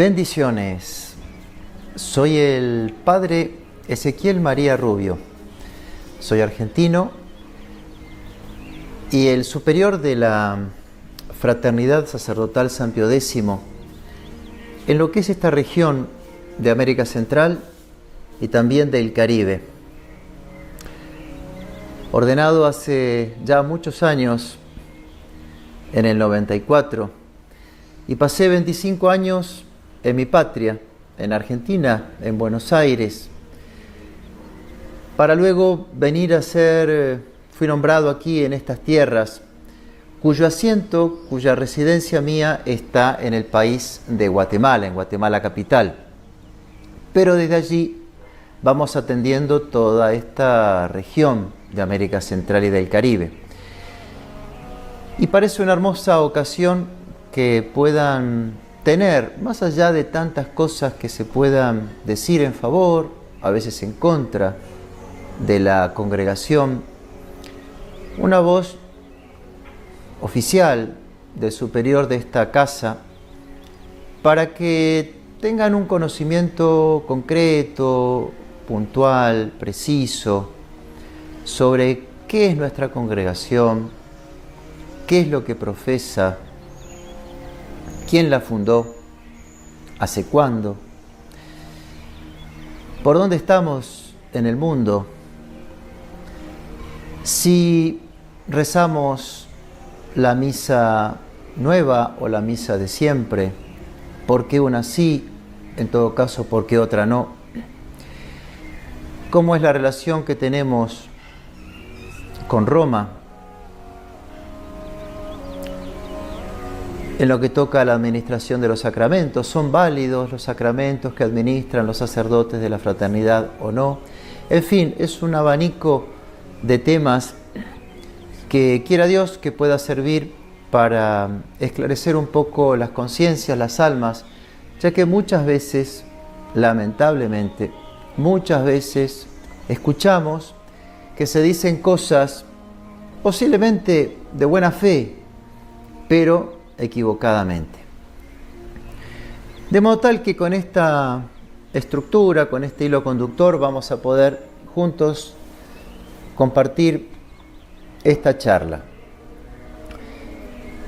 Bendiciones. Soy el padre Ezequiel María Rubio. Soy argentino y el superior de la Fraternidad Sacerdotal San Pío X en lo que es esta región de América Central y también del Caribe. Ordenado hace ya muchos años, en el 94, y pasé 25 años en mi patria, en Argentina, en Buenos Aires, para luego venir a fui nombrado aquí en estas tierras, cuyo asiento, cuya residencia mía está en el país de Guatemala, en Guatemala capital. Pero desde allí vamos atendiendo toda esta región de América Central y del Caribe. Y parece una hermosa ocasión que puedan tener, más allá de tantas cosas que se puedan decir en favor, a veces en contra de la congregación, una voz oficial del superior de esta casa para que tengan un conocimiento concreto, puntual, preciso, sobre qué es nuestra congregación, qué es lo que profesa, quién la fundó, hace cuándo, por dónde estamos en el mundo, si rezamos la misa nueva o la misa de siempre, por qué una sí, en todo caso por qué otra no, cómo es la relación que tenemos con Roma, en lo que toca a la administración de los sacramentos. ¿Son válidos los sacramentos que administran los sacerdotes de la fraternidad o no? En fin, es un abanico de temas que quiera Dios que pueda servir para esclarecer un poco las conciencias, las almas, ya que muchas veces, lamentablemente, muchas veces escuchamos que se dicen cosas posiblemente de buena fe, pero equivocadamente. De modo tal que con esta estructura, con este hilo conductor, vamos a poder juntos compartir esta charla.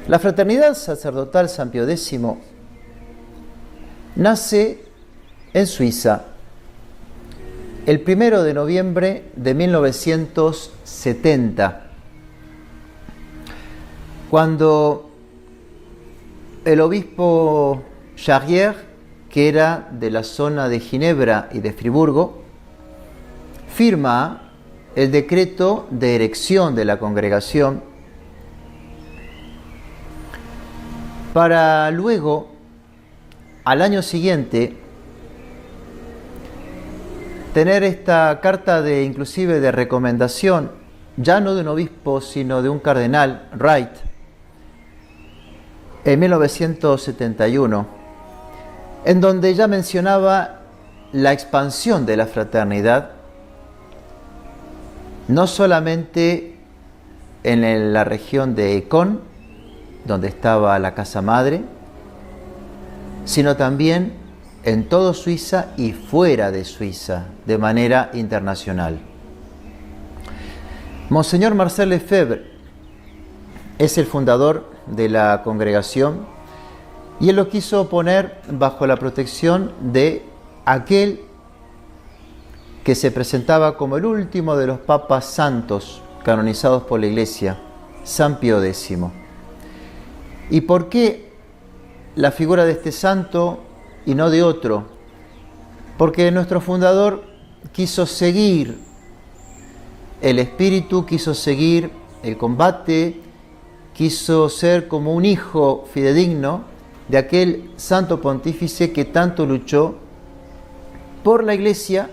La Fraternidad Sacerdotal San Pío X nace en Suiza el 1 de noviembre de 1970, cuando el obispo Charrière, que era de la zona de Ginebra y de Friburgo, firma el decreto de erección de la congregación para luego, al año siguiente, tener esta carta inclusive de recomendación, ya no de un obispo, sino de un cardenal, Wright, en 1971, en donde ya mencionaba la expansión de la fraternidad, no solamente en la región de Econ, donde estaba la casa madre, sino también en todo Suiza y fuera de Suiza, de manera internacional. Monseñor Marcel Lefebvre es el fundador de la congregación Y él lo quiso poner bajo la protección de aquel que se presentaba como el último de los papas santos canonizados por la Iglesia, San Pío X. ¿Y por qué la figura de este santo y no de otro? Porque nuestro fundador quiso seguir el espíritu, quiso seguir el combate, quiso ser como un hijo fidedigno de aquel santo pontífice que tanto luchó por la Iglesia,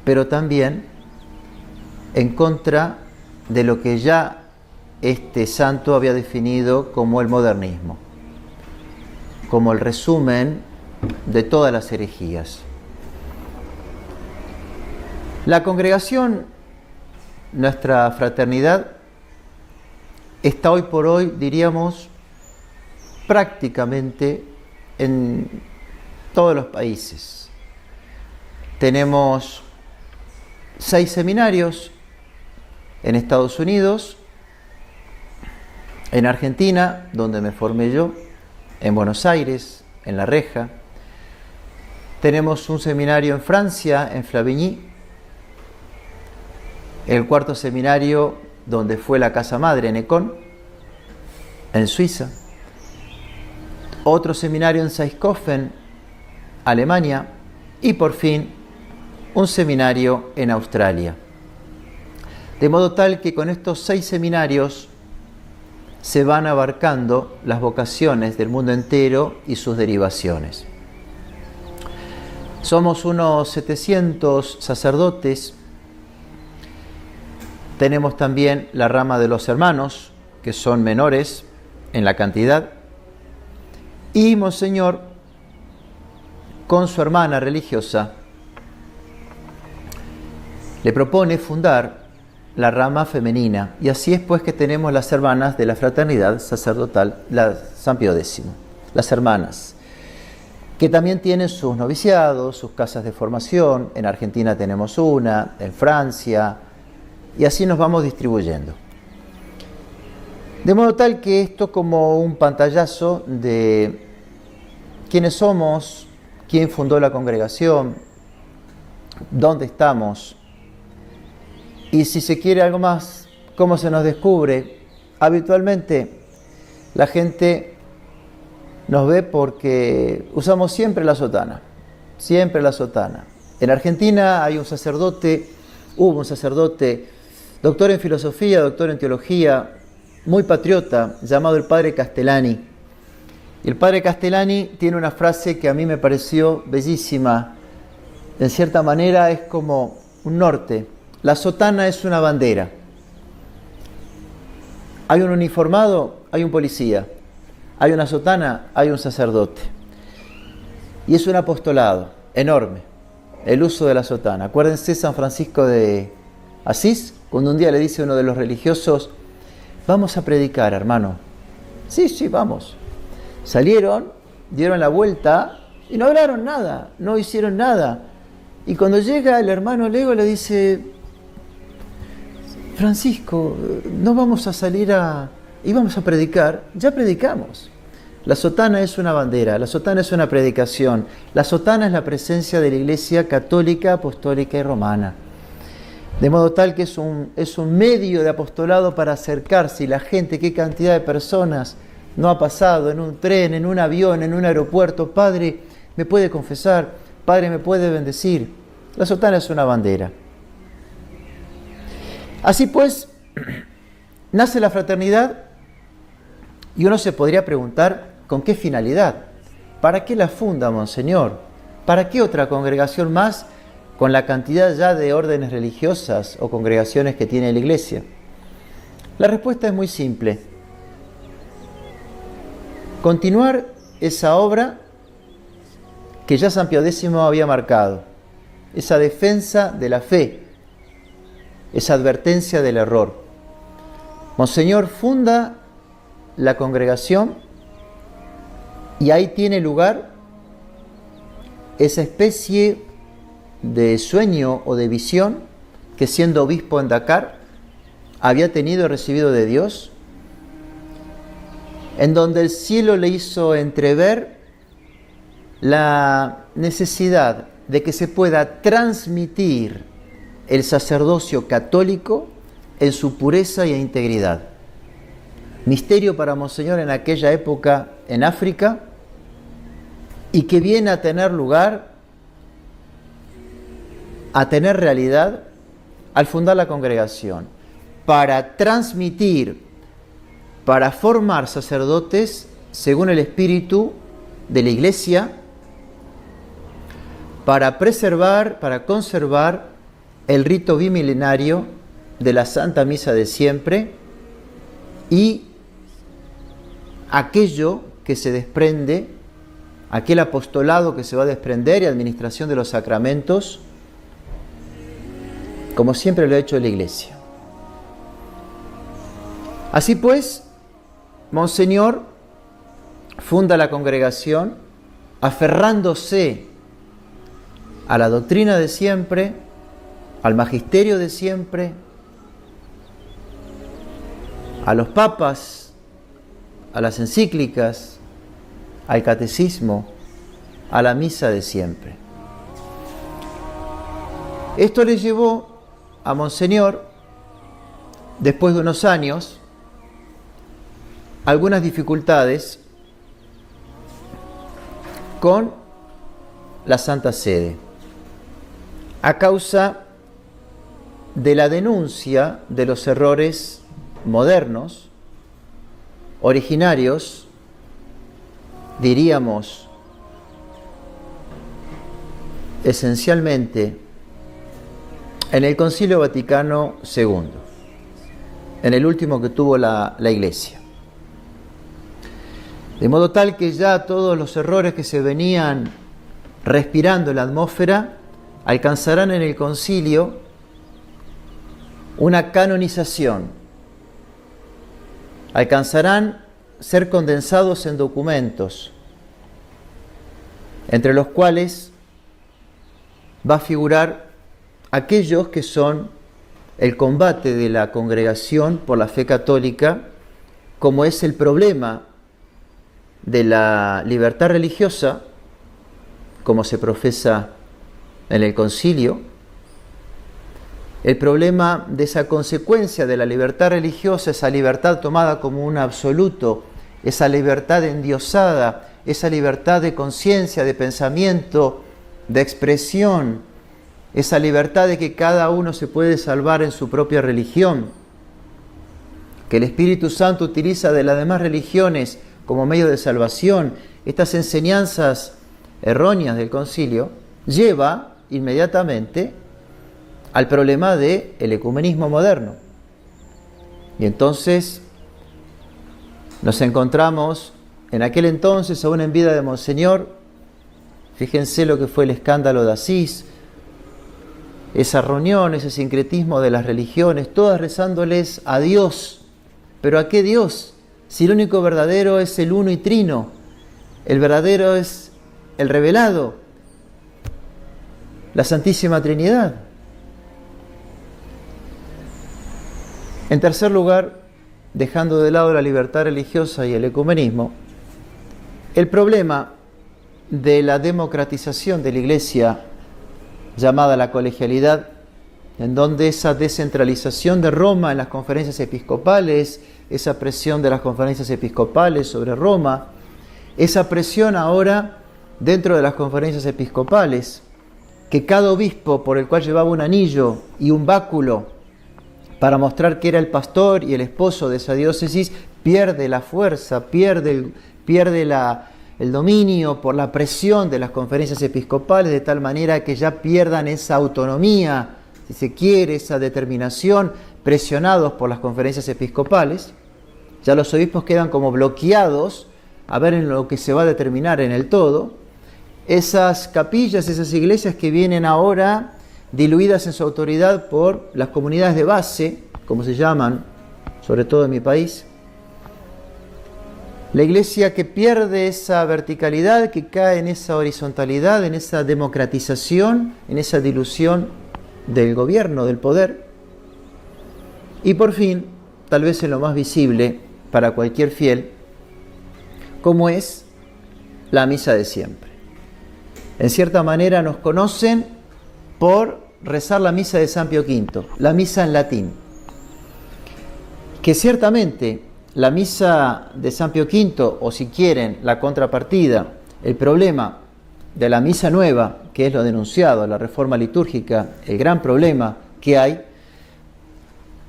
pero también en contra de lo que ya este santo había definido como el modernismo, como el resumen de todas las herejías. La congregación, nuestra fraternidad, está hoy por hoy, diríamos, prácticamente en todos los países. Tenemos 6 seminarios en Estados Unidos, en Argentina, donde me formé yo, en Buenos Aires, en La Reja. Tenemos un seminario en Francia, en Flavigny, el 4º seminario donde fue la casa madre, en Econ, en Suiza. Otro seminario en Saiskofen, Alemania, y por fin un seminario en Australia. De modo tal que con estos 6 seminarios se van abarcando las vocaciones del mundo entero y sus derivaciones. Somos unos 700 sacerdotes. Tenemos también la rama de los hermanos, que son menores en la cantidad. Y Monseñor, con su hermana religiosa, le propone fundar la rama femenina. Y así es pues que tenemos las hermanas de la fraternidad sacerdotal, la San Pío X, las hermanas, que también tienen sus noviciados, sus casas de formación. En Argentina tenemos una, en Francia, y así nos vamos distribuyendo. De modo tal que esto como un pantallazo de quiénes somos, quién fundó la congregación, dónde estamos, y si se quiere algo más, cómo se nos descubre. Habitualmente la gente nos ve porque usamos siempre la sotana, siempre la sotana. En Argentina hay un sacerdote, hubo un sacerdote, doctor en filosofía, doctor en teología, muy patriota, llamado el padre Castellani. Y el padre Castellani tiene una frase que a mí me pareció bellísima. En cierta manera es como un norte. La sotana es una bandera. Hay un uniformado, hay un policía. Hay una sotana, hay un sacerdote. Y es un apostolado enorme, el uso de la sotana. Acuérdense San Francisco de Asís, cuando un día le dice a uno de los religiosos: vamos a predicar, hermano. Sí, vamos. Salieron, dieron la vuelta y no hablaron nada, no hicieron nada. Y cuando llega el hermano Lego le dice: Francisco, no vamos a salir y vamos a predicar. Ya predicamos. La sotana es una bandera, la sotana es una predicación, la sotana es la presencia de la Iglesia católica, apostólica y romana. De modo tal que es un medio de apostolado para acercarse, y la gente, qué cantidad de personas no ha pasado en un tren, en un avión, en un aeropuerto. Padre, ¿me puede confesar? Padre, ¿me puede bendecir? La sotana es una bandera. Así pues, nace la fraternidad y uno se podría preguntar: ¿con qué finalidad? ¿Para qué la funda, Monseñor? ¿Para qué otra congregación más con la cantidad ya de órdenes religiosas o congregaciones que tiene la Iglesia? La respuesta es muy simple. Continuar esa obra que ya San Pío X había marcado, esa defensa de la fe, esa advertencia del error. Monseñor funda la congregación y ahí tiene lugar esa especie de sueño o de visión que, siendo obispo en Dakar, había tenido y recibido de Dios, en donde el cielo le hizo entrever la necesidad de que se pueda transmitir el sacerdocio católico en su pureza e integridad. Misterio para Monseñor en aquella época en África, y que viene a tener lugar, a tener realidad al fundar la congregación, para transmitir, para formar sacerdotes según el espíritu de la Iglesia, para preservar, para conservar el rito bimilenario de la Santa Misa de siempre y aquello que se desprende, aquel apostolado que se va a desprender y administración de los sacramentos, como siempre lo ha hecho la Iglesia. Así pues, Monseñor funda la congregación aferrándose a la doctrina de siempre, al magisterio de siempre, a los papas, a las encíclicas, al catecismo, a la misa de siempre. Esto le llevó a Monseñor, después de unos años, algunas dificultades con la Santa Sede, a causa de la denuncia de los errores modernos, originarios, diríamos, esencialmente en el Concilio Vaticano II, en el último que tuvo la Iglesia. De modo tal que ya todos los errores que se venían respirando en la atmósfera alcanzarán en el concilio una canonización, alcanzarán ser condensados en documentos, entre los cuales va a figurar aquellos que son el combate de la congregación por la fe católica, como es el problema de la libertad religiosa, como se profesa en el concilio, el problema de esa consecuencia de la libertad religiosa, esa libertad tomada como un absoluto, esa libertad endiosada, esa libertad de conciencia, de pensamiento, de expresión, esa libertad de que cada uno se puede salvar en su propia religión, que el Espíritu Santo utiliza de las demás religiones como medio de salvación. Estas enseñanzas erróneas del concilio lleva inmediatamente al problema del ecumenismo moderno. Y entonces nos encontramos en aquel entonces, aún en vida de Monseñor, fíjense lo que fue el escándalo de Asís, esa reunión, ese sincretismo de las religiones, todas rezándoles a Dios. ¿Pero a qué Dios? Si el único verdadero es el uno y trino, el verdadero es el revelado, la Santísima Trinidad. En tercer lugar, dejando de lado la libertad religiosa y el ecumenismo, el problema de la democratización de la Iglesia, llamada la colegialidad, en donde esa descentralización de Roma en las conferencias episcopales, esa presión de las conferencias episcopales sobre Roma, esa presión ahora dentro de las conferencias episcopales, que cada obispo, por el cual llevaba un anillo y un báculo para mostrar que era el pastor y el esposo de esa diócesis, pierde la fuerza, pierde el dominio por la presión de las conferencias episcopales, de tal manera que ya pierdan esa autonomía, si se quiere, esa determinación, presionados por las conferencias episcopales. Ya los obispos quedan como bloqueados a ver en lo que se va a determinar en el todo. Esas capillas, esas iglesias que vienen ahora diluidas en su autoridad por las comunidades de base, como se llaman, sobre todo en mi país. La Iglesia que pierde esa verticalidad, que cae en esa horizontalidad, en esa democratización, en esa dilución del gobierno, del poder. Y por fin, tal vez en lo más visible para cualquier fiel, cómo es la misa de siempre. En cierta manera nos conocen por rezar la misa de San Pío V, la misa en latín. Que ciertamente la misa de San Pío V, o si quieren, la contrapartida, el problema de la misa nueva, que es lo denunciado, la reforma litúrgica, el gran problema que hay,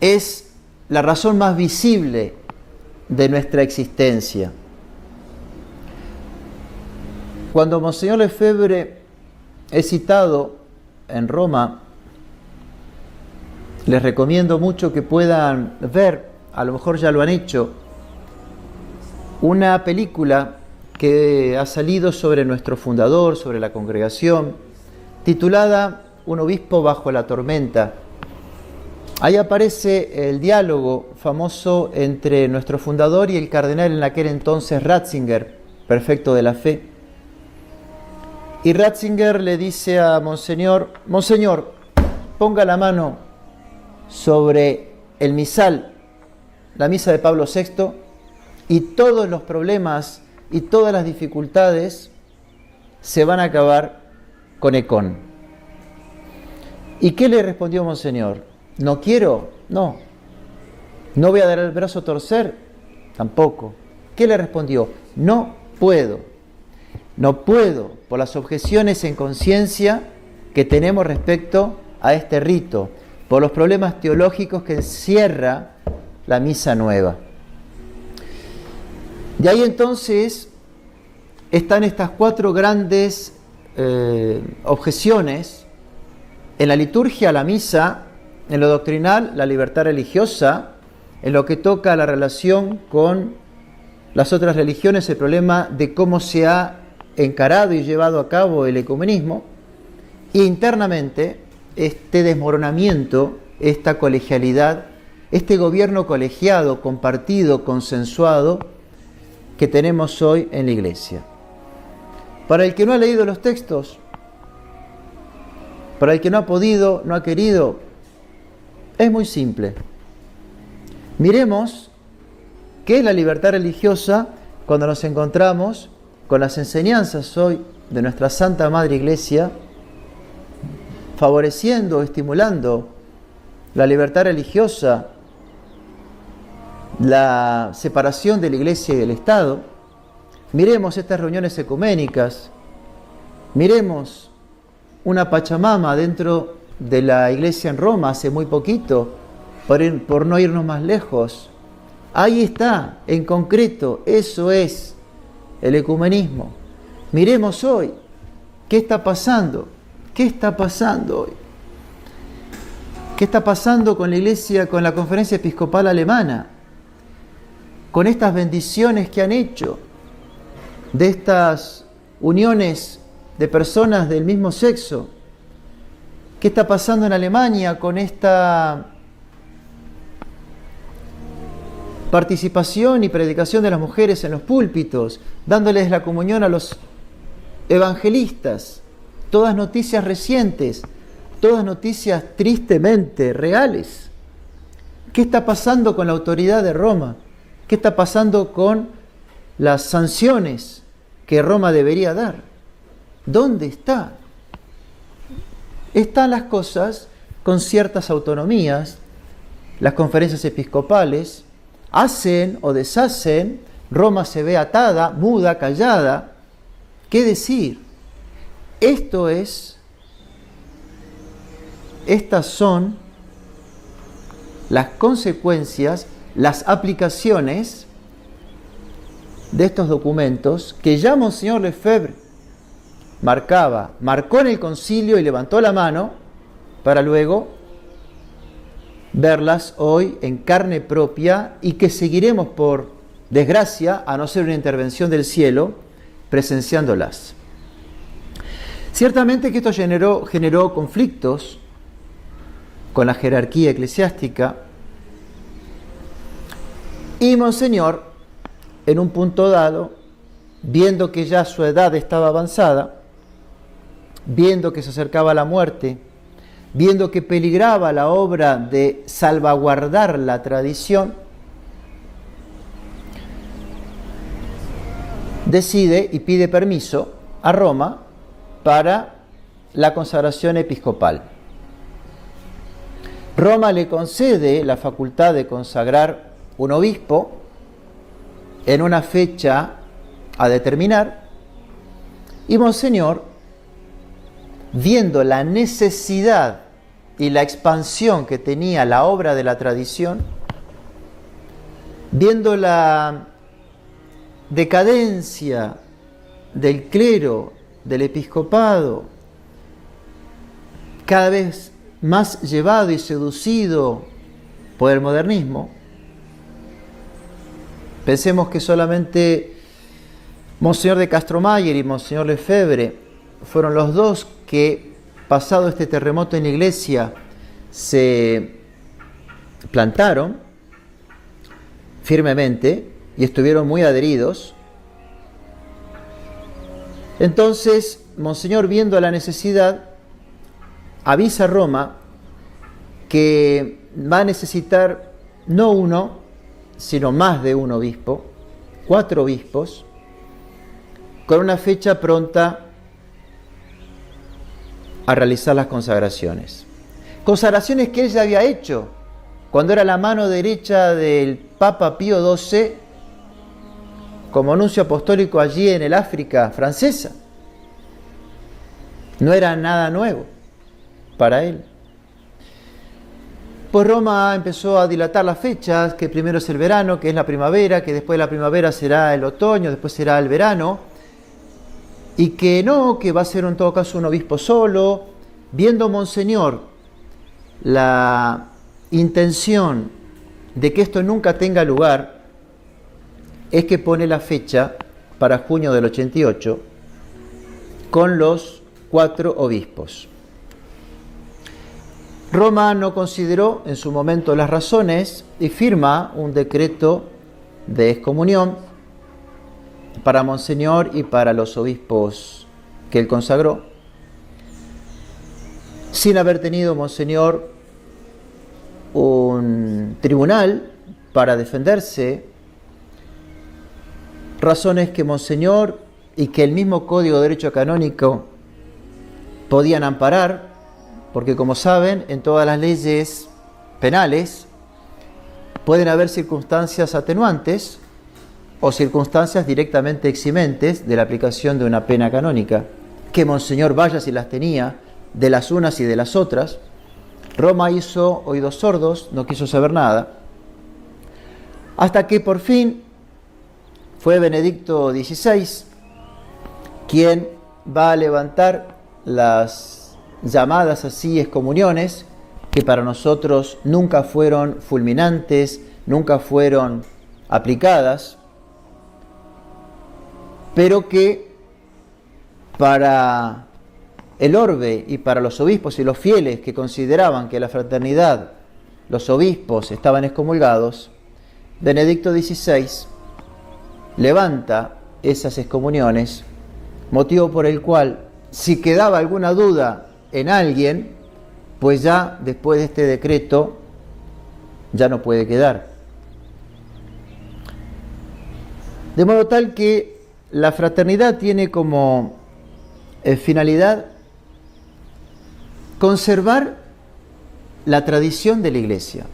es la razón más visible de nuestra existencia. Cuando Monseñor Lefebvre es citado en Roma, les recomiendo mucho que puedan ver, a lo mejor ya lo han hecho, una película que ha salido sobre nuestro fundador, sobre la congregación, titulada Un obispo bajo la tormenta. Ahí aparece el diálogo famoso entre nuestro fundador y el cardenal en aquel entonces Ratzinger, prefecto de la fe. Y Ratzinger le dice a Monseñor: Monseñor, ponga la mano sobre el misal, la misa de Pablo VI, y todos los problemas y todas las dificultades se van a acabar con Ecón. ¿Y qué le respondió Monseñor? ¿No quiero? No. ¿No voy a dar el brazo a torcer? Tampoco. ¿Qué le respondió? No puedo. No puedo, por las objeciones en conciencia que tenemos respecto a este rito, por los problemas teológicos que encierra la misa nueva. De ahí entonces están estas cuatro grandes objeciones en la liturgia, la misa, en lo doctrinal, la libertad religiosa, en lo que toca a la relación con las otras religiones, el problema de cómo se ha encarado y llevado a cabo el ecumenismo, e internamente este desmoronamiento, esta colegialidad, este gobierno colegiado, compartido, consensuado que tenemos hoy en la Iglesia. Para el que no ha leído los textos, para el que no ha podido, no ha querido, es muy simple. Miremos qué es la libertad religiosa cuando nos encontramos con las enseñanzas hoy de nuestra Santa Madre Iglesia, favoreciendo, estimulando la libertad religiosa, la separación de la Iglesia y del Estado. Miremos estas reuniones ecuménicas, miremos una Pachamama dentro de la Iglesia en Roma hace muy poquito, por no irnos más lejos. Ahí está, en concreto, eso es el ecumenismo. Miremos hoy, ¿qué está pasando? ¿Qué está pasando hoy? ¿Qué está pasando con la Iglesia, con la Conferencia Episcopal Alemana? Con estas bendiciones que han hecho, de estas uniones de personas del mismo sexo. ¿Qué está pasando en Alemania con esta participación y predicación de las mujeres en los púlpitos, dándoles la comunión a los evangelistas? Todas noticias recientes, todas noticias tristemente reales. ¿Qué está pasando con la autoridad de Roma? ¿Qué está pasando con las sanciones que Roma debería dar? ¿Dónde está? Están las cosas con ciertas autonomías. Las conferencias episcopales hacen o deshacen. Roma se ve atada, muda, callada. ¿Qué decir? Estas son las consecuencias, las aplicaciones de estos documentos que ya Monseñor Lefebvre marcó en el concilio y levantó la mano para luego verlas hoy en carne propia y que seguiremos, por desgracia, a no ser una intervención del cielo, presenciándolas. Ciertamente que esto generó conflictos con la jerarquía eclesiástica, y Monseñor, en un punto dado, viendo que ya su edad estaba avanzada, viendo que se acercaba la muerte, viendo que peligraba la obra de salvaguardar la tradición, decide y pide permiso a Roma para la consagración episcopal. Roma le concede la facultad de consagrar un obispo en una fecha a determinar, y Monseñor, viendo la necesidad y la expansión que tenía la obra de la tradición, viendo la decadencia del clero, del episcopado, cada vez más llevado y seducido por el modernismo. Pensemos que solamente Monseñor de Castromayer y Monseñor Lefebvre fueron los dos que, pasado este terremoto en la Iglesia, se plantaron firmemente y estuvieron muy adheridos. Entonces, Monseñor, viendo la necesidad, avisa a Roma que va a necesitar no uno, sino más de un obispo, 4 obispos, con una fecha pronta a realizar las consagraciones. Consagraciones que él ya había hecho cuando era la mano derecha del Papa Pío XII como nuncio apostólico allí en el África francesa. No era nada nuevo para él. Pues Roma empezó a dilatar las fechas, que primero es el verano, que es la primavera, que después de la primavera será el otoño, después será el verano, y que no, que va a ser en todo caso un obispo solo. Viendo Monseñor la intención de que esto nunca tenga lugar, es que pone la fecha para junio del 88 con los 4 obispos. Roma no consideró en su momento las razones y firma un decreto de excomunión para Monseñor y para los obispos que él consagró, sin haber tenido Monseñor un tribunal para defenderse, razones que Monseñor y que el mismo Código de Derecho Canónico podían amparar, porque como saben, en todas las leyes penales pueden haber circunstancias atenuantes o circunstancias directamente eximentes de la aplicación de una pena canónica, que Monseñor vaya si las tenía, de las unas y de las otras. Roma hizo oídos sordos, no quiso saber nada, hasta que por fin fue Benedicto XVI quien va a levantar las llamadas así excomuniones, que para nosotros nunca fueron fulminantes, nunca fueron aplicadas, pero que para el orbe y para los obispos y los fieles que consideraban que la fraternidad, los obispos estaban excomulgados, Benedicto XVI levanta esas excomuniones, motivo por el cual, si quedaba alguna duda en alguien, pues ya después de este decreto ya no puede quedar. De modo tal que la fraternidad tiene como finalidad conservar la tradición de la Iglesia.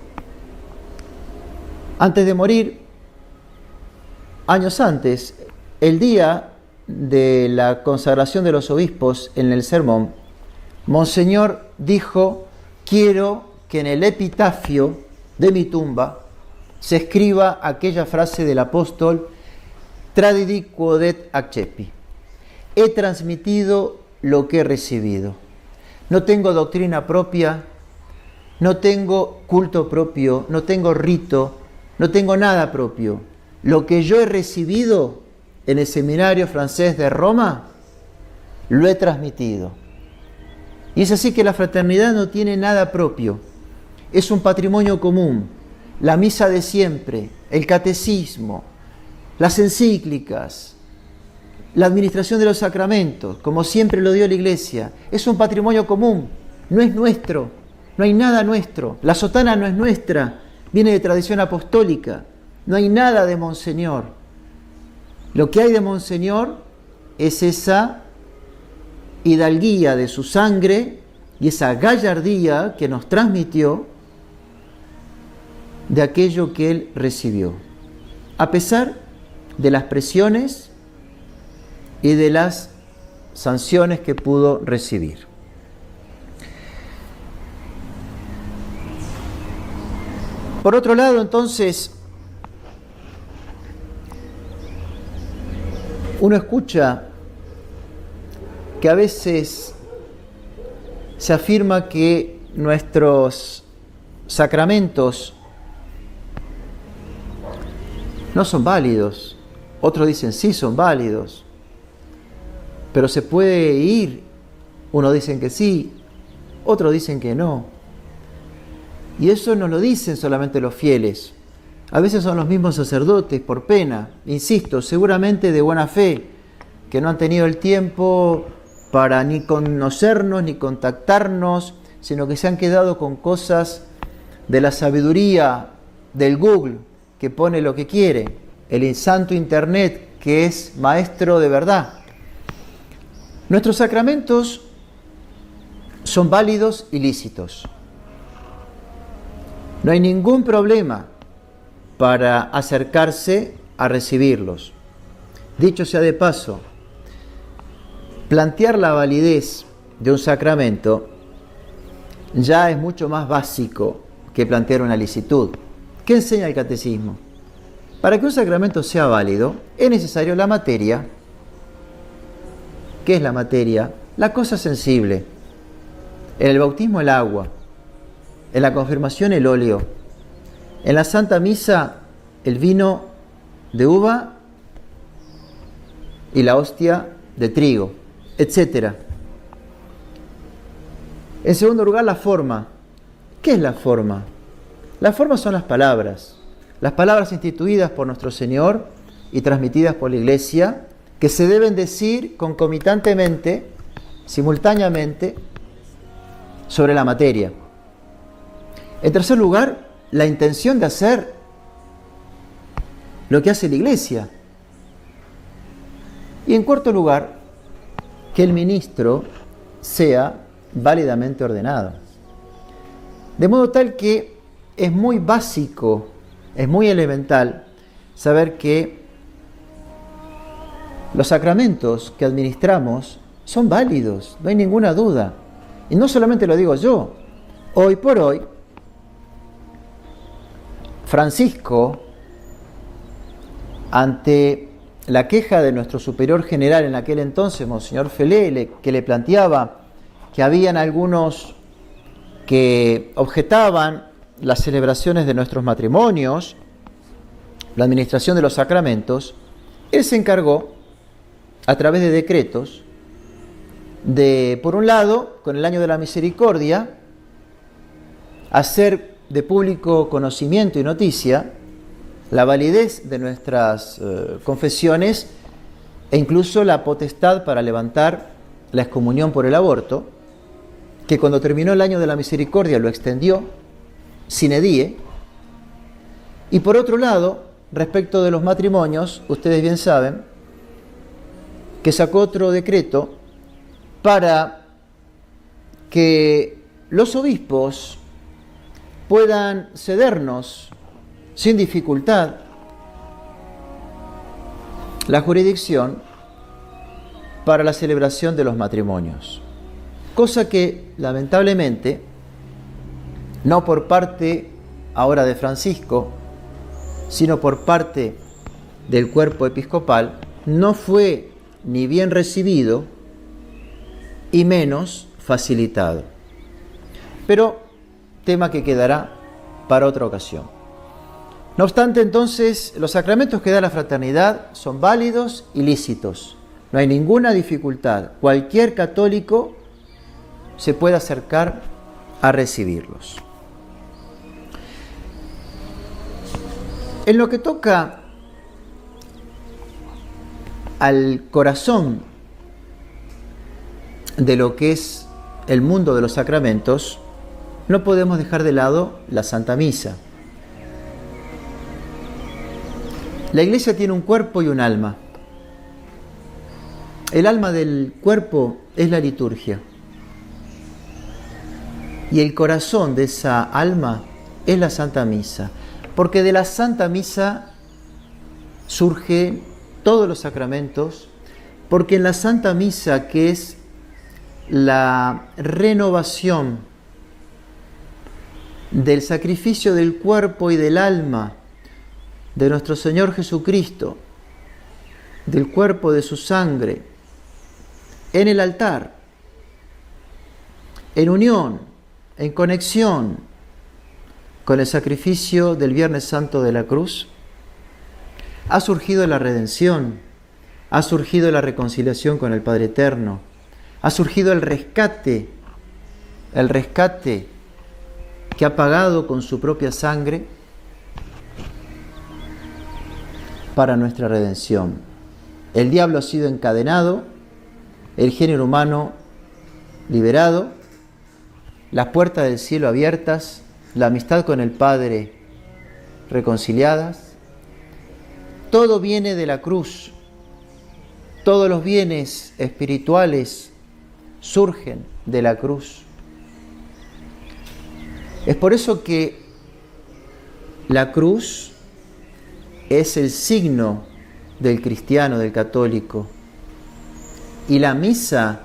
Antes de morir, años antes, el día de la consagración de los obispos en el sermón, Monseñor dijo: quiero que en el epitafio de mi tumba se escriba aquella frase del apóstol: Tradidi quodet accepi. He transmitido lo que he recibido. No tengo doctrina propia, no tengo culto propio, no tengo rito, no tengo nada propio. Lo que yo he recibido en el seminario francés de Roma, lo he transmitido. Y es así que la fraternidad no tiene nada propio. Es un patrimonio común. La misa de siempre, el catecismo, las encíclicas, la administración de los sacramentos, como siempre lo dio la Iglesia, es un patrimonio común, no es nuestro, no hay nada nuestro. La sotana no es nuestra, viene de tradición apostólica, no hay nada de Monseñor. Lo que hay de Monseñor es esa hidalguía de su sangre y esa gallardía que nos transmitió de aquello que él recibió, a pesar de las presiones y de las sanciones que pudo recibir. Por otro lado, entonces, uno escucha que a veces se afirma que nuestros sacramentos no son válidos. Otros dicen sí son válidos, pero se puede ir. Unos dicen que sí, otros dicen que no. Y eso no lo dicen solamente los fieles. A veces son los mismos sacerdotes por pena, insisto, seguramente de buena fe, que no han tenido el tiempo para ni conocernos ni contactarnos, sino que se han quedado con cosas de la sabiduría del Google, que pone lo que quiere, el santo Internet, que es maestro de verdad. Nuestros sacramentos son válidos y lícitos. No hay ningún problema para acercarse a recibirlos. Dicho sea de paso, plantear la validez de un sacramento ya es mucho más básico que plantear una licitud. ¿Qué enseña el catecismo? Para que un sacramento sea válido, es necesario la materia. ¿Qué es la materia? La cosa sensible. En el bautismo el agua, en la confirmación el óleo, en la Santa Misa el vino de uva y la hostia de trigo, etc. En segundo lugar, la forma. ¿Qué es la forma? La forma son las palabras instituidas por nuestro Señor y transmitidas por la Iglesia, que se deben decir concomitantemente, simultáneamente, sobre la materia. En tercer lugar, la intención de hacer lo que hace la Iglesia. Y en cuarto lugar, que el ministro sea válidamente ordenado. De modo tal que es muy básico, es muy elemental saber que los sacramentos que administramos son válidos, no hay ninguna duda. Y no solamente lo digo yo, hoy por hoy, Francisco, ante la queja de nuestro superior general en aquel entonces, Monseñor Felele, que le planteaba que habían algunos que objetaban las celebraciones de nuestros matrimonios, la administración de los sacramentos, él se encargó, a través de decretos, de, por un lado, con el año de la misericordia, hacer de público conocimiento y noticia la validez de nuestras confesiones e incluso la potestad para levantar la excomunión por el aborto, que cuando terminó el año de la misericordia lo extendió sine die. Y por otro lado, respecto de los matrimonios, ustedes bien saben que sacó otro decreto para que los obispos puedan cedernos sin dificultad la jurisdicción para la celebración de los matrimonios. Cosa que, lamentablemente, no por parte ahora de Francisco, sino por parte del cuerpo episcopal, no fue ni bien recibido y menos facilitado. Pero tema que quedará para otra ocasión. No obstante, entonces, los sacramentos que da la fraternidad son válidos y lícitos. No hay ninguna dificultad. Cualquier católico se puede acercar a recibirlos. En lo que toca al corazón de lo que es el mundo de los sacramentos, no podemos dejar de lado la Santa Misa. La Iglesia tiene un cuerpo y un alma. El alma del cuerpo es la liturgia. Y el corazón de esa alma es la Santa Misa. Porque de la Santa Misa surgen todos los sacramentos. Porque en la Santa Misa, que es la renovación del sacrificio del cuerpo y del alma de nuestro Señor Jesucristo, del cuerpo de su sangre, en el altar, en unión, en conexión con el sacrificio del Viernes Santo de la cruz, ha surgido la redención, ha surgido la reconciliación con el Padre Eterno, ha surgido el rescate que ha pagado con su propia sangre para nuestra redención. El diablo ha sido encadenado, el género humano liberado, las puertas del cielo abiertas, la amistad con el Padre reconciliadas. Todo viene de la cruz. Todos los bienes espirituales surgen de la cruz. Es por eso que la cruz es el signo del cristiano, del católico. Y la misa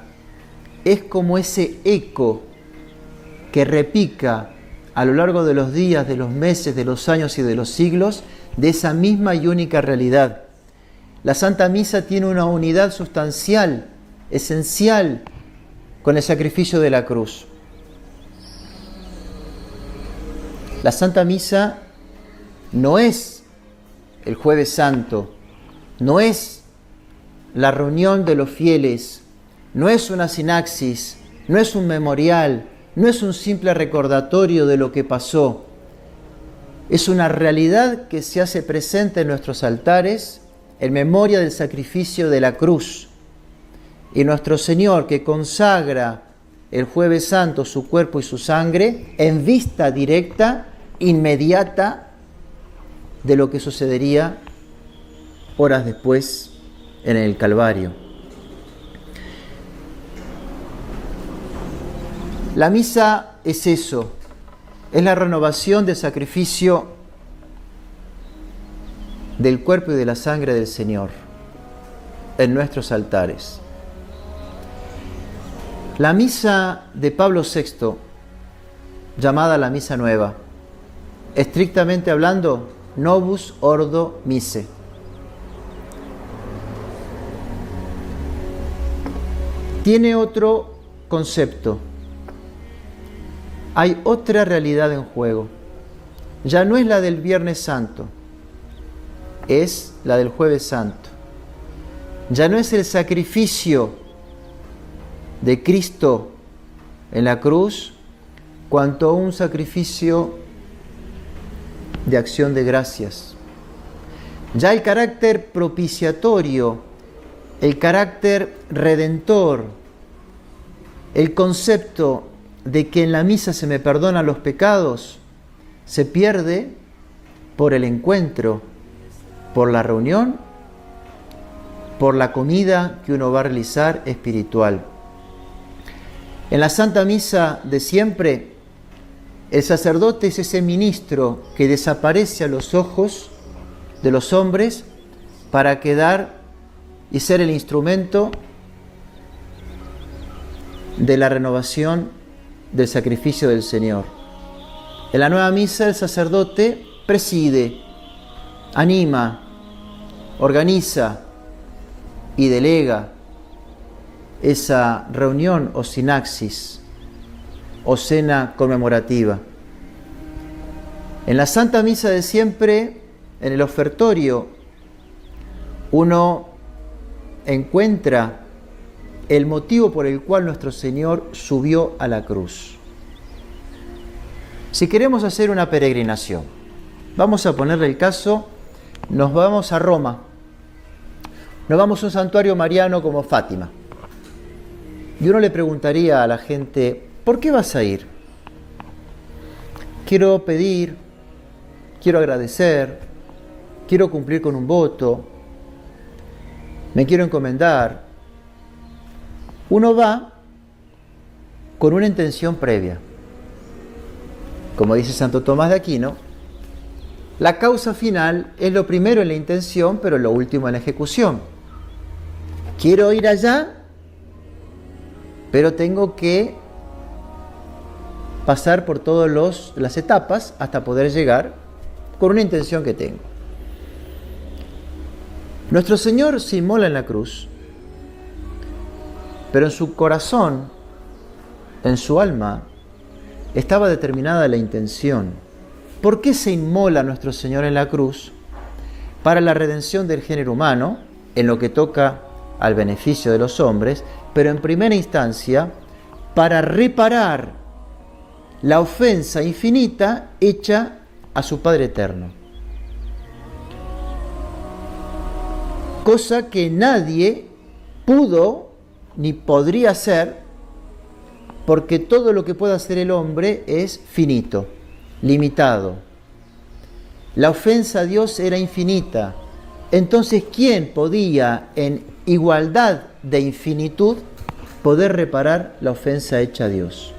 es como ese eco que repica a lo largo de los días, de los meses, de los años y de los siglos, de esa misma y única realidad. La Santa Misa tiene una unidad sustancial, esencial, con el sacrificio de la cruz. La Santa Misa no es el Jueves Santo, no es la reunión de los fieles, no es una sinaxis, no es un memorial, no es un simple recordatorio de lo que pasó. Es una realidad que se hace presente en nuestros altares en memoria del sacrificio de la cruz. Y nuestro Señor, que consagra el Jueves Santo su cuerpo y su sangre, en vista directa, inmediata, de lo que sucedería horas después en el Calvario. La misa es eso, es la renovación del sacrificio del cuerpo y de la sangre del Señor en nuestros altares. La misa de Pablo VI, llamada la Misa Nueva, estrictamente hablando, Novus Ordo Missae. Tiene otro concepto. Hay otra realidad en juego. Ya no es la del Viernes Santo, es la del Jueves Santo. Ya no es el sacrificio de Cristo en la cruz, cuanto un sacrificio de acción de gracias. Ya el carácter propiciatorio, el carácter redentor, el concepto de que en la misa se me perdonan los pecados, se pierde por el encuentro, por la reunión, por la comida que uno va a realizar espiritual. En la Santa Misa de siempre, el sacerdote es ese ministro que desaparece a los ojos de los hombres para quedar y ser el instrumento de la renovación del sacrificio del Señor. En la nueva misa el sacerdote preside, anima, organiza y delega esa reunión o sinaxis o cena conmemorativa. En la Santa Misa de siempre, en el ofertorio, uno encuentra el motivo por el cual nuestro Señor subió a la cruz. Si queremos hacer una peregrinación, vamos a ponerle el caso, nos vamos a Roma, nos vamos a un santuario mariano como Fátima. Y uno le preguntaría a la gente, ¿por qué vas a ir? Quiero pedir, quiero agradecer, quiero cumplir con un voto, me quiero encomendar, uno va con una intención previa. Como dice Santo Tomás de Aquino, la causa final es lo primero en la intención, pero lo último en la ejecución. Quiero ir allá, pero tengo que pasar por todas las etapas hasta poder llegar con una intención que tengo. Nuestro Señor se inmola en la cruz, pero en su corazón, en su alma, estaba determinada la intención. ¿Por qué se inmola nuestro Señor en la cruz? Para la redención del género humano, en lo que toca al beneficio de los hombres, pero en primera instancia, para reparar la ofensa infinita hecha a su Padre Eterno. Cosa que nadie pudo ni podría hacer, porque todo lo que puede hacer el hombre es finito, limitado. La ofensa a Dios era infinita. Entonces, ¿quién podía en igualdad de infinitud poder reparar la ofensa hecha a Dios?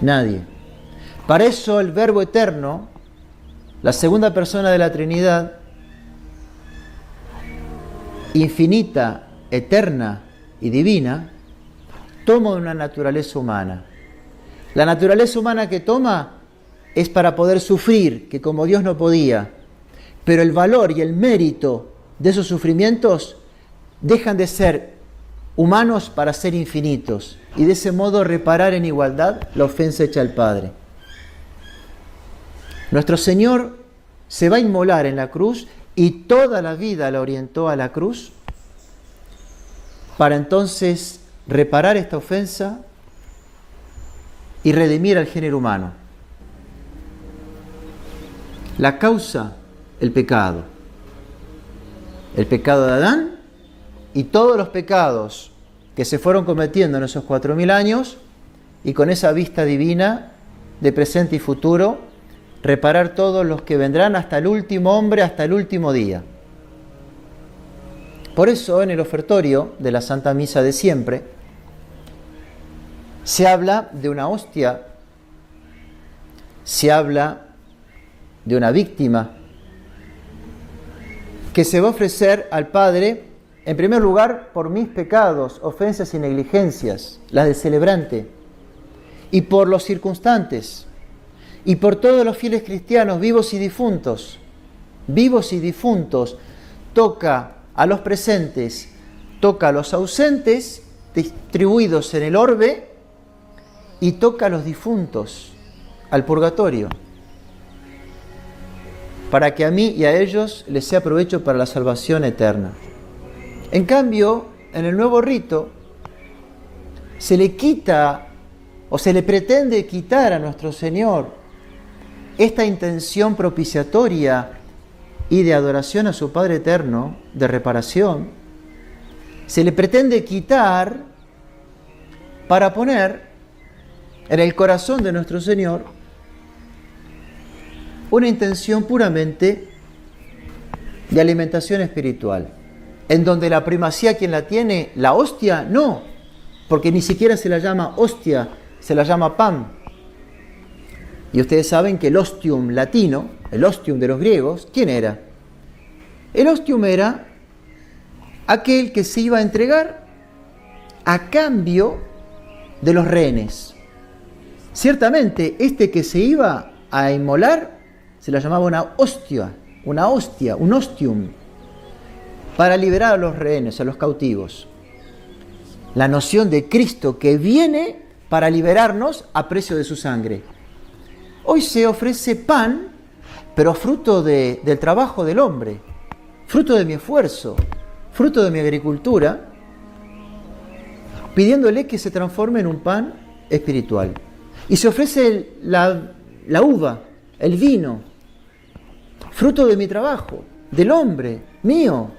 Nadie. Para eso el Verbo Eterno, la segunda persona de la Trinidad, infinita, eterna y divina, toma una naturaleza humana. La naturaleza humana que toma es para poder sufrir, que como Dios no podía, pero el valor y el mérito de esos sufrimientos dejan de ser humanos para ser infinitos y de ese modo reparar en igualdad la ofensa hecha al Padre. Nuestro Señor se va a inmolar en la cruz y toda la vida la orientó a la cruz para entonces reparar esta ofensa y redimir al género humano. La causa, el pecado. El pecado de Adán y todos los pecados que se fueron cometiendo en esos 4000 años, y con esa vista divina de presente y futuro, reparar todos los que vendrán hasta el último hombre, hasta el último día. Por eso en el ofertorio de la Santa Misa de siempre se habla de una hostia, se habla de una víctima que se va a ofrecer al Padre, en primer lugar, por mis pecados, ofensas y negligencias, las del celebrante, y por los circunstantes, y por todos los fieles cristianos, vivos y difuntos. Vivos y difuntos, toca a los presentes, toca a los ausentes, distribuidos en el orbe, y toca a los difuntos, al purgatorio, para que a mí y a ellos les sea provecho para la salvación eterna. En cambio, en el nuevo rito, se le quita o se le pretende quitar a nuestro Señor esta intención propiciatoria y de adoración a su Padre Eterno, de reparación. Se le pretende quitar para poner en el corazón de nuestro Señor una intención puramente de alimentación espiritual, en donde la primacía, ¿quién la tiene? La hostia, no, porque ni siquiera se la llama hostia, se la llama pan. Y ustedes saben que el ostium latino, el ostium de los griegos, ¿quién era? El ostium era aquel que se iba a entregar a cambio de los rehenes. Ciertamente, este que se iba a inmolar se la llamaba una hostia, un ostium, para liberar a los rehenes, a los cautivos. La noción de Cristo que viene para liberarnos a precio de su sangre. Hoy se ofrece pan, pero fruto del trabajo del hombre, fruto de mi esfuerzo, fruto de mi agricultura, pidiéndole que se transforme en un pan espiritual. Y se ofrece la uva, el vino, fruto de mi trabajo, del hombre, mío,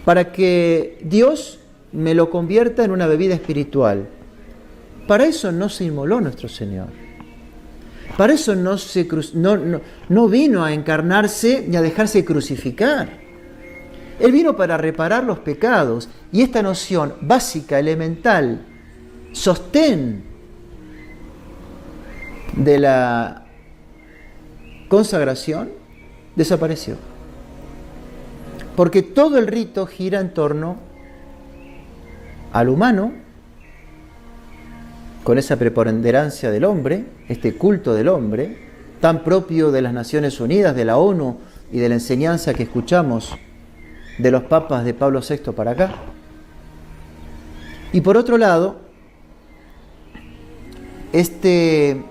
para que Dios me lo convierta en una bebida espiritual. Para eso no se inmoló nuestro Señor. Para eso no vino a encarnarse ni a dejarse crucificar. Él vino para reparar los pecados. Y esta noción básica, elemental, sostén de la consagración, desapareció. Porque todo el rito gira en torno al humano, con esa preponderancia del hombre, este culto del hombre, tan propio de las Naciones Unidas, de la ONU y de la enseñanza que escuchamos de los papas de Pablo VI para acá. Y por otro lado, este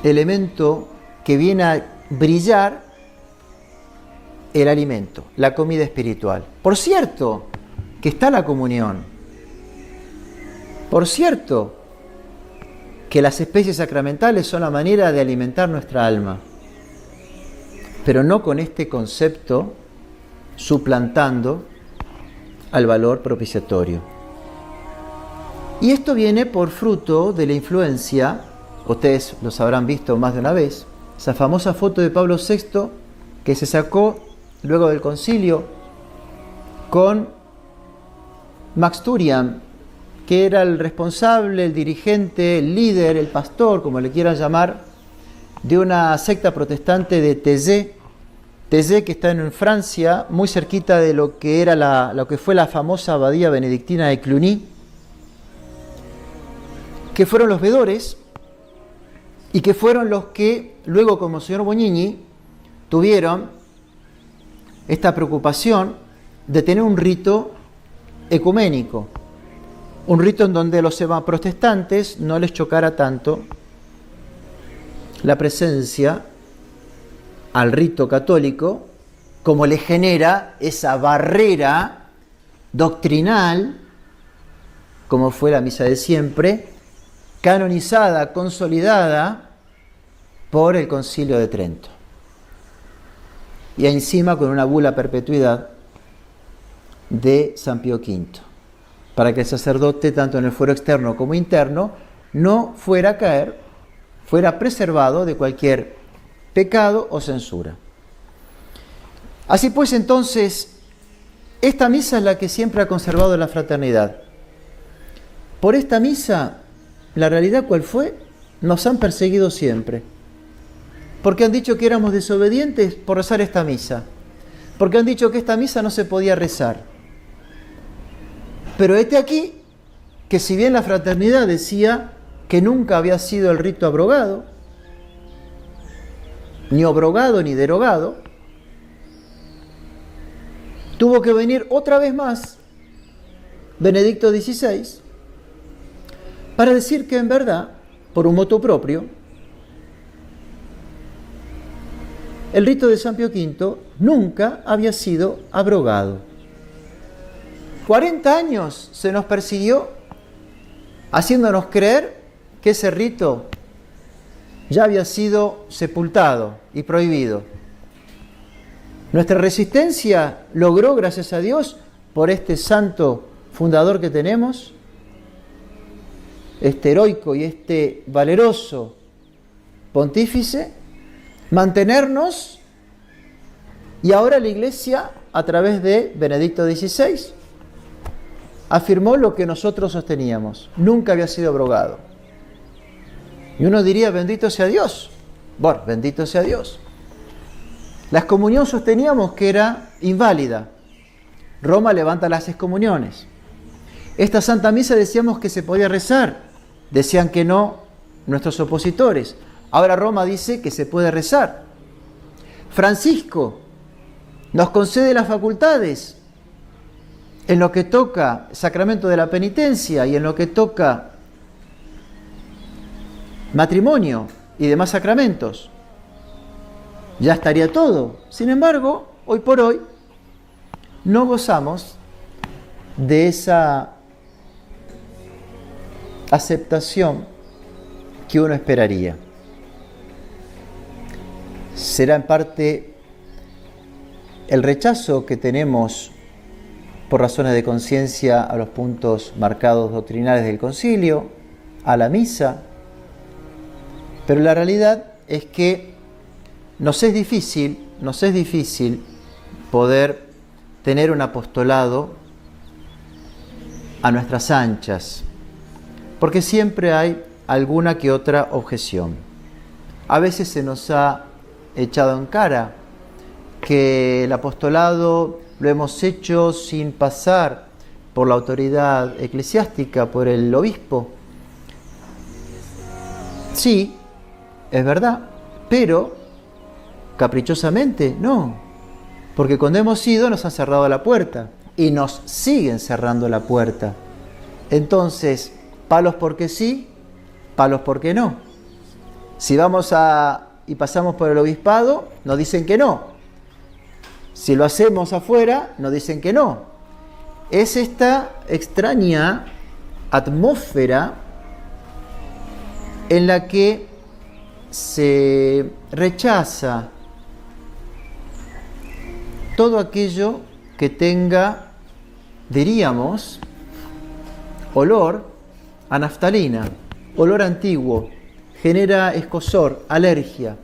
elemento que viene a brillar, el alimento, la comida espiritual. Por cierto, que está la comunión. Por cierto, que las especies sacramentales son la manera de alimentar nuestra alma, pero no con este concepto suplantando al valor propiciatorio. Y esto viene por fruto de la influencia, ustedes los habrán visto más de una vez, esa famosa foto de Pablo VI que se sacó luego del concilio con Max Turian, que era el responsable, el dirigente, el líder, el pastor, como le quieran llamar, de una secta protestante de Taizé, que está en Francia, muy cerquita de lo que era lo que fue la famosa abadía benedictina de Cluny, que fueron los vedores y que fueron los que luego, como Monseñor Bognini, tuvieron esta preocupación de tener un rito ecuménico, un rito en donde a los protestantes no les chocara tanto la presencia al rito católico, como le genera esa barrera doctrinal, como fue la misa de siempre, canonizada, consolidada por el Concilio de Trento. Y encima con una bula a perpetuidad de San Pío V, para que el sacerdote, tanto en el fuero externo como interno, no fuera a caer, fuera preservado de cualquier pecado o censura. Así pues, entonces, esta misa es la que siempre ha conservado la fraternidad. Por esta misa, la realidad, ¿cuál fue? Nos han perseguido siempre. Porque han dicho que éramos desobedientes por rezar esta misa. Porque han dicho que esta misa no se podía rezar. Pero este aquí, que si bien la fraternidad decía que nunca había sido el rito abrogado, ni abrogado ni derogado, tuvo que venir otra vez más Benedicto XVI para decir que en verdad, por un motu propio, el rito de San Pío V nunca había sido abrogado. 40 años se nos persiguió haciéndonos creer que ese rito ya había sido sepultado y prohibido. Nuestra resistencia logró, gracias a Dios, por este santo fundador que tenemos, este heroico y este valeroso pontífice, mantenernos, y ahora la Iglesia, a través de Benedicto XVI, afirmó lo que nosotros sosteníamos: nunca había sido abrogado. Y uno diría, bendito sea Dios. Bueno, bendito sea Dios. La excomunión sosteníamos que era inválida. Roma levanta las excomuniones. Esta Santa Misa decíamos que se podía rezar. Decían que no nuestros opositores. Ahora Roma dice que se puede rezar. Francisco nos concede las facultades en lo que toca el sacramento de la penitencia y en lo que toca matrimonio y demás sacramentos. Ya estaría todo. Sin embargo, hoy por hoy no gozamos de esa aceptación que uno esperaría. Será en parte el rechazo que tenemos por razones de conciencia a los puntos marcados doctrinales del concilio, a la misa, pero la realidad es que nos es difícil, poder tener un apostolado a nuestras anchas, porque siempre hay alguna que otra objeción. A veces se nos ha echado en cara que el apostolado lo hemos hecho sin pasar por la autoridad eclesiástica, por el obispo. Sí, es verdad, pero caprichosamente no, porque cuando hemos ido nos han cerrado la puerta y nos siguen cerrando la puerta. Entonces, palos porque sí, palos porque no. Si vamos y pasamos por el obispado, nos dicen que no. Si lo hacemos afuera, nos dicen que no. Es esta extraña atmósfera en la que se rechaza todo aquello que tenga, diríamos, olor a naftalina, olor antiguo, genera escozor, alergia.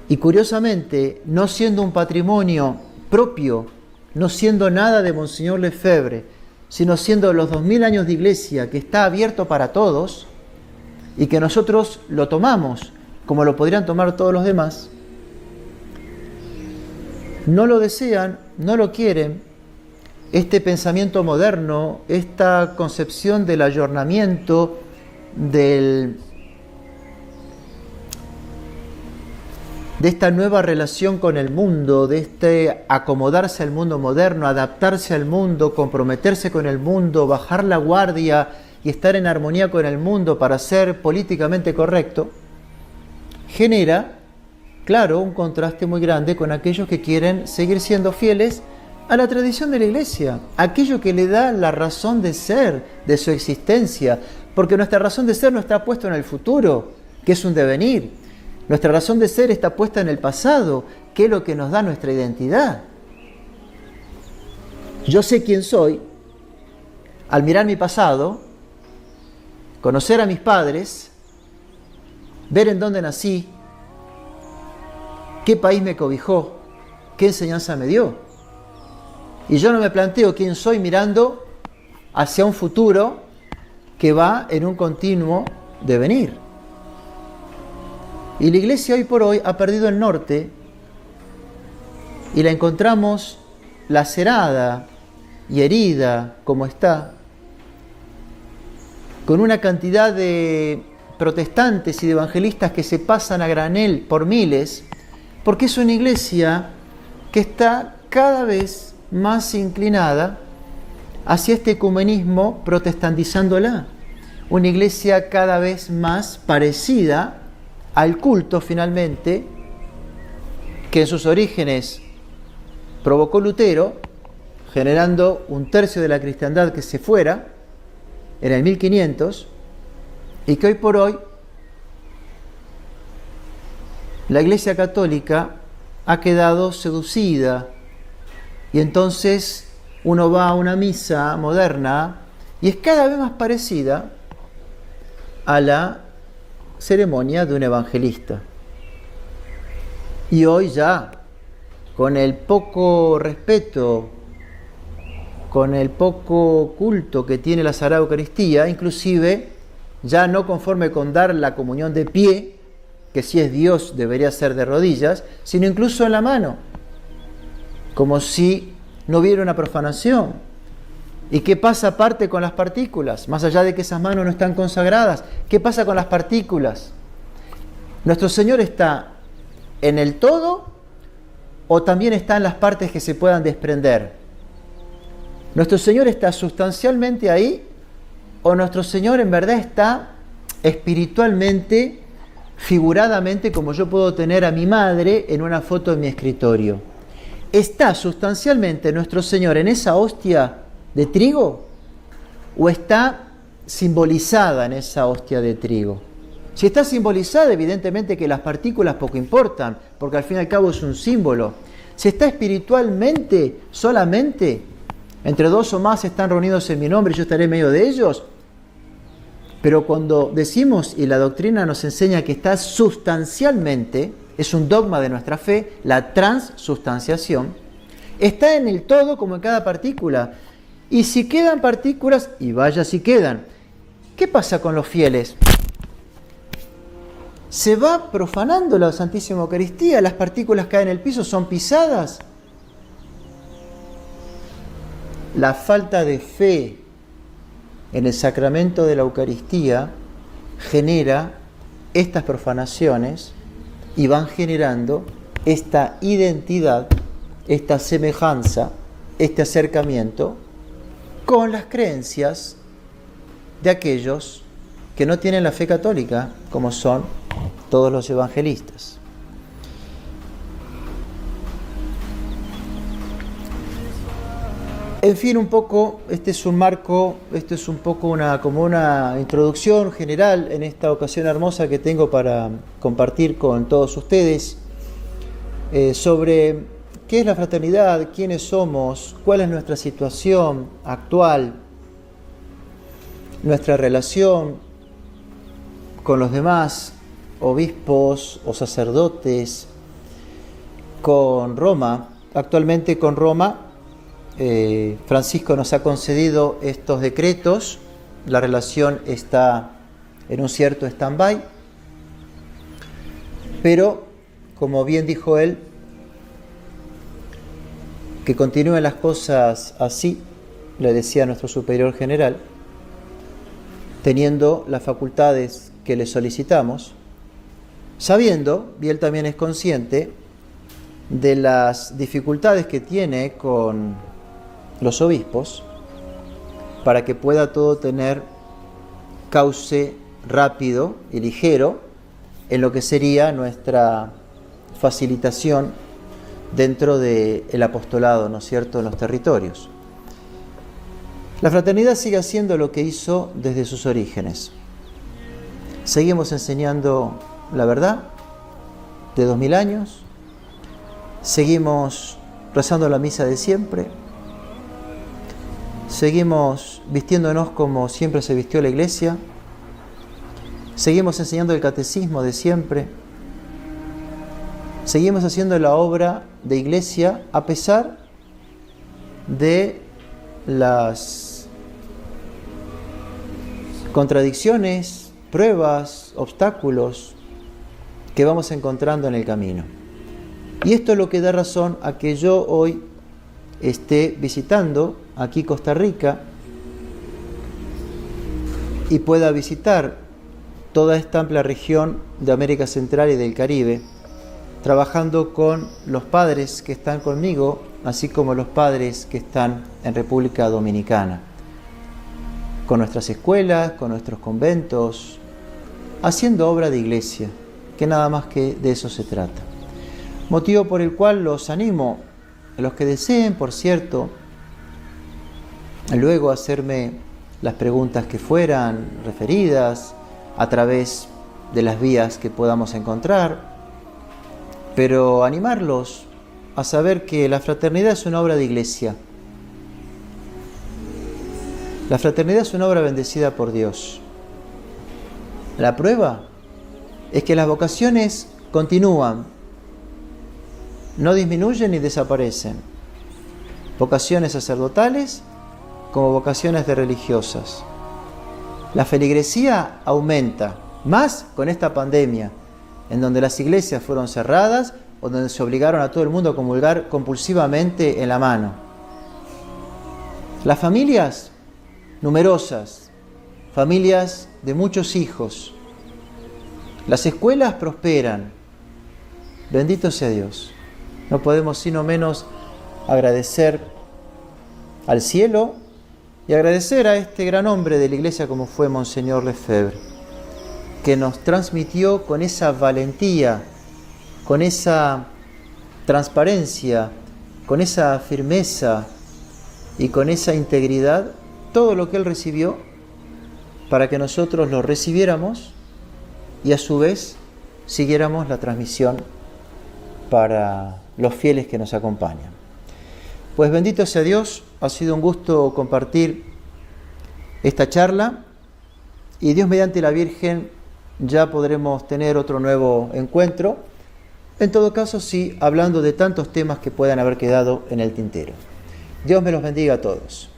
Y curiosamente, no siendo un patrimonio propio, no siendo nada de Monseñor Lefebvre, sino siendo los 2000 años de iglesia que está abierto para todos y que nosotros lo tomamos como lo podrían tomar todos los demás, no lo desean, no lo quieren. Este pensamiento moderno, esta concepción del ayornamiento, de esta nueva relación con el mundo, de este acomodarse al mundo moderno, adaptarse al mundo, comprometerse con el mundo, bajar la guardia y estar en armonía con el mundo para ser políticamente correcto, genera, claro, un contraste muy grande con aquellos que quieren seguir siendo fieles a la tradición de la Iglesia, aquello que le da la razón de ser, de su existencia, porque nuestra razón de ser no está puesta en el futuro, que es un devenir. Nuestra razón de ser está puesta en el pasado, que es lo que nos da nuestra identidad. Yo sé quién soy al mirar mi pasado, conocer a mis padres, ver en dónde nací, qué país me cobijó, qué enseñanza me dio. Y yo no me planteo quién soy mirando hacia un futuro que va en un continuo devenir. Y la Iglesia hoy por hoy ha perdido el norte y la encontramos lacerada y herida como está, con una cantidad de protestantes y de evangelistas que se pasan a granel por miles, porque es una iglesia que está cada vez más inclinada hacia este ecumenismo, protestantizándola. Una iglesia cada vez más parecida al culto, finalmente, que en sus orígenes provocó Lutero, generando un tercio de la cristiandad que se fuera en el 1500, y que hoy por hoy la Iglesia Católica ha quedado seducida, y entonces uno va a una misa moderna y es cada vez más parecida a la ceremonia de un evangelista. Y hoy ya, con el poco respeto, con el poco culto que tiene la Sagrada Eucaristía, inclusive ya no conforme con dar la comunión de pie, que si es Dios debería ser de rodillas, sino incluso en la mano, como si no hubiera una profanación. ¿Y qué pasa aparte con las partículas? Más allá de que esas manos no están consagradas, ¿qué pasa con las partículas? ¿Nuestro Señor está en el todo o también está en las partes que se puedan desprender? ¿Nuestro Señor está sustancialmente ahí o nuestro Señor en verdad está espiritualmente, figuradamente, como yo puedo tener a mi madre en una foto en mi escritorio? ¿Está sustancialmente nuestro Señor en esa hostia de trigo o está simbolizada en esa hostia de trigo? Si está simbolizada, evidentemente que las partículas poco importan, porque al fin y al cabo es un símbolo. Si está espiritualmente, solamente, entre dos o más están reunidos en mi nombre y yo estaré en medio de ellos. Pero cuando decimos, y la doctrina nos enseña que está sustancialmente, es un dogma de nuestra fe, la transustanciación, Está en el todo como en cada partícula. Y si quedan partículas, y vaya si quedan, ¿qué pasa con los fieles? ¿Se va profanando la Santísima Eucaristía? ¿Las partículas caen en el piso? ¿Son pisadas? La falta de fe en el sacramento de la Eucaristía genera estas profanaciones y van generando esta identidad, esta semejanza, este acercamiento con las creencias de aquellos que no tienen la fe católica, como son todos los evangelistas. En fin, un poco, este es un marco, esto es un poco como una introducción general en esta ocasión hermosa que tengo para compartir con todos ustedes sobre qué es la fraternidad, quiénes somos, cuál es nuestra situación actual, nuestra relación con los demás obispos o sacerdotes, con Roma. Actualmente con Roma, Francisco nos ha concedido estos decretos, la relación está en un cierto stand-by, pero como bien dijo él, que continúen las cosas así, le decía a nuestro superior general, teniendo las facultades que le solicitamos, sabiendo, y él también es consciente, de las dificultades que tiene con los obispos, para que pueda todo tener cauce rápido y ligero en lo que sería nuestra facilitación dentro del apostolado, ¿no es cierto?, en los territorios. La fraternidad sigue haciendo lo que hizo desde sus orígenes. Seguimos enseñando la verdad de 2000 años, seguimos rezando la misa de siempre, seguimos vistiéndonos como siempre se vistió la Iglesia, seguimos enseñando el catecismo de siempre, seguimos haciendo la obra de Iglesia a pesar de las contradicciones, pruebas, obstáculos que vamos encontrando en el camino. Y esto es lo que da razón a que yo hoy esté visitando aquí Costa Rica y pueda visitar toda esta amplia región de América Central y del Caribe, trabajando con los padres que están conmigo, así como los padres que están en República Dominicana, con nuestras escuelas, con nuestros conventos, haciendo obra de iglesia, que nada más que de eso se trata. Motivo por el cual los animo, a los que deseen, por cierto, luego hacerme las preguntas que fueran referidas a través de las vías que podamos encontrar, pero animarlos a saber que la fraternidad es una obra de iglesia. La fraternidad es una obra bendecida por Dios. La prueba es que las vocaciones continúan, no disminuyen ni desaparecen. Vocaciones sacerdotales como vocaciones de religiosas. La feligresía aumenta, más con esta pandemia, en donde las iglesias fueron cerradas o donde se obligaron a todo el mundo a comulgar compulsivamente en la mano. Las familias numerosas, familias de muchos hijos. Las escuelas prosperan. Bendito sea Dios. No podemos sino menos agradecer al cielo y agradecer a este gran hombre de la iglesia como fue Monseñor Lefebvre, que nos transmitió con esa valentía, con esa transparencia, con esa firmeza y con esa integridad todo lo que él recibió para que nosotros lo recibiéramos y a su vez siguiéramos la transmisión para los fieles que nos acompañan. Pues bendito sea Dios, ha sido un gusto compartir esta charla y Dios mediante la Virgen ya podremos tener otro nuevo encuentro En todo caso, sí, hablando de tantos temas que puedan haber quedado en el tintero. Dios me los bendiga a todos.